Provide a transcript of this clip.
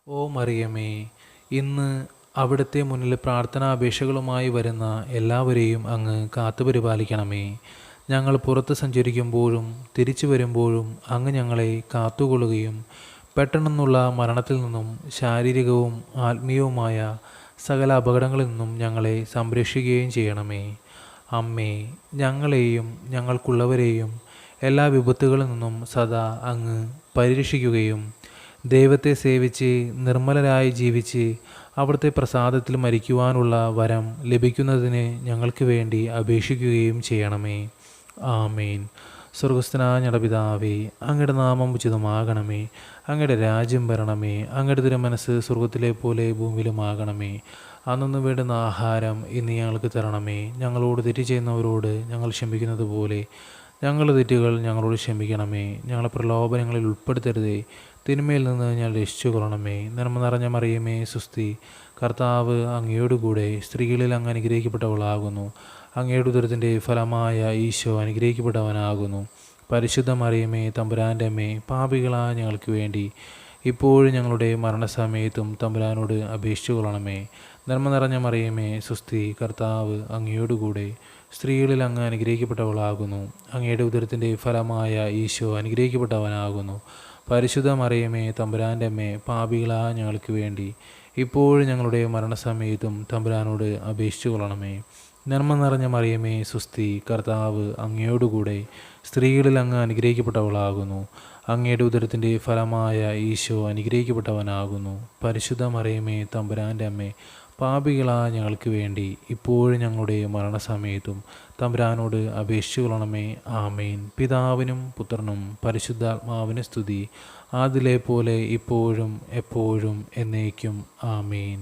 ഓ മറിയമേ, ഇന്ന് അവിടുത്തെ മുന്നിൽ പ്രാർത്ഥനാപേക്ഷകളുമായി വരുന്ന എല്ലാവരെയും അങ്ങ് കാത്തുപരിപാലിക്കണമേ. ഞങ്ങൾ പുറത്ത് സഞ്ചരിക്കുമ്പോഴും തിരിച്ചു വരുമ്പോഴും അങ്ങ് ഞങ്ങളെ കാത്തുകൊള്ളുകയും പെട്ടെന്നുള്ള മരണത്തിൽ നിന്നും ശാരീരികവും ആത്മീയവുമായ സകല അപകടങ്ങളിൽ നിന്നും ഞങ്ങളെ സംരക്ഷിക്കുകയും ചെയ്യണമേ. അമ്മേ, ഞങ്ങളെയും ഞങ്ങൾക്കുള്ളവരെയും എല്ലാ വിപത്തുകളിൽ നിന്നും സദാ അങ്ങ് പരിരക്ഷിക്കുകയും ദൈവത്തെ സേവിച്ച് നിർമ്മലരായി ജീവിച്ച് അവിടുത്തെ പ്രസാദത്തിൽ മരിക്കുവാനുള്ള വരം ലഭിക്കുന്നതിന് ഞങ്ങൾക്ക് വേണ്ടി അപേക്ഷിക്കുകയും ചെയ്യണമേ. ആമേൻ. സ്വർഗസ്ഥനായ ഞങ്ങളുടെ പിതാവേ, അങ്ങയുടെ നാമം ഉചിതമാകണമേ. അങ്ങയുടെ രാജ്യം വരണമേ. അങ്ങയുടെ തിരുമനസ്സ് സ്വർഗത്തിലെ പോലെ ഭൂമിയിലുമാകണമേ. അന്നു വേണ്ടുന്ന ആഹാരം ഇന്ന് ഞങ്ങൾക്ക് തരണമേ. ഞങ്ങളോട് തെറ്റ് ചെയ്യുന്നവരോട് ഞങ്ങൾ ക്ഷമിക്കുന്നത് പോലെ ഞങ്ങളുടെ തെറ്റുകൾ ഞങ്ങളോട് ക്ഷമിക്കണമേ. ഞങ്ങളെ പ്രലോഭനങ്ങളിൽ ഉൾപ്പെടുത്തരുതേ, തിന്മയിൽ നിന്ന് ഞാൻ രക്ഷിച്ചു കൊള്ളണമേ. നന്മ നിറഞ്ഞ മറിയമേ, സുസ്തി, കർത്താവ് അങ്ങയോടുകൂടെ സ്ത്രീകളിൽ അങ്ങ് അനുഗ്രഹിക്കപ്പെട്ടവളാകുന്നു. അങ്ങയുടെ ഉദരത്തിൻ്റെ ഫലമായ ഈശോ അനുഗ്രഹിക്കപ്പെട്ടവനാകുന്നു. പരിശുദ്ധ മറിയമേ, തമ്പുരാൻ്റെ അമ്മേ, പാപികളായ ഞങ്ങൾക്ക് വേണ്ടി ഇപ്പോഴും ഞങ്ങളുടെ മരണസമയത്തും തമ്പുരാനോട് അപേക്ഷിച്ചു കൊള്ളണമേ. നന്മ നിറഞ്ഞ മറിയമേ, സുസ്തി, കർത്താവ് അങ്ങയോടുകൂടെ സ്ത്രീകളിൽ അങ്ങ് അനുഗ്രഹിക്കപ്പെട്ടവളാകുന്നു. അങ്ങയുടെ ഉദരത്തിൻ്റെ ഫലമായ ഈശോ അനുഗ്രഹിക്കപ്പെട്ടവനാകുന്നു. പരിശുദ്ധ മറിയമേ, തമ്പുരാൻ്റെ അമ്മേ, പാപികളായ ഞങ്ങൾക്ക് വേണ്ടി ഇപ്പോഴും ഞങ്ങളുടെ മരണസമയത്തും തമ്പുരാനോട് അപേക്ഷിച്ചു കൊള്ളണമേ. നന്മ നിറഞ്ഞ മറിയമേ, സുസ്തി, കർത്താവ് അങ്ങയോടുകൂടെ സ്ത്രീകളിൽ അങ്ങ് അനുഗ്രഹിക്കപ്പെട്ടവളാകുന്നു. അങ്ങയുടെ ഉദരത്തിൻ്റെ ഫലമായ ഈശോ അനുഗ്രഹിക്കപ്പെട്ടവനാകുന്നു. പരിശുദ്ധ മറിയമേ, തമ്പുരാൻ്റെ അമ്മേ, പാപികളായ ഞങ്ങൾക്ക് വേണ്ടി ഇപ്പോഴും ഞങ്ങളുടെ മരണസമയത്തും തമ്പുരാനോട് അപേക്ഷിച്ചു കൊള്ളണമേ. ആമേൻ. പിതാവിനും പുത്രനും പരിശുദ്ധാത്മാവിന് സ്തുതി, ആദിലെ പോലെ ഇപ്പോഴും എപ്പോഴും എന്നേക്കും. ആമേൻ.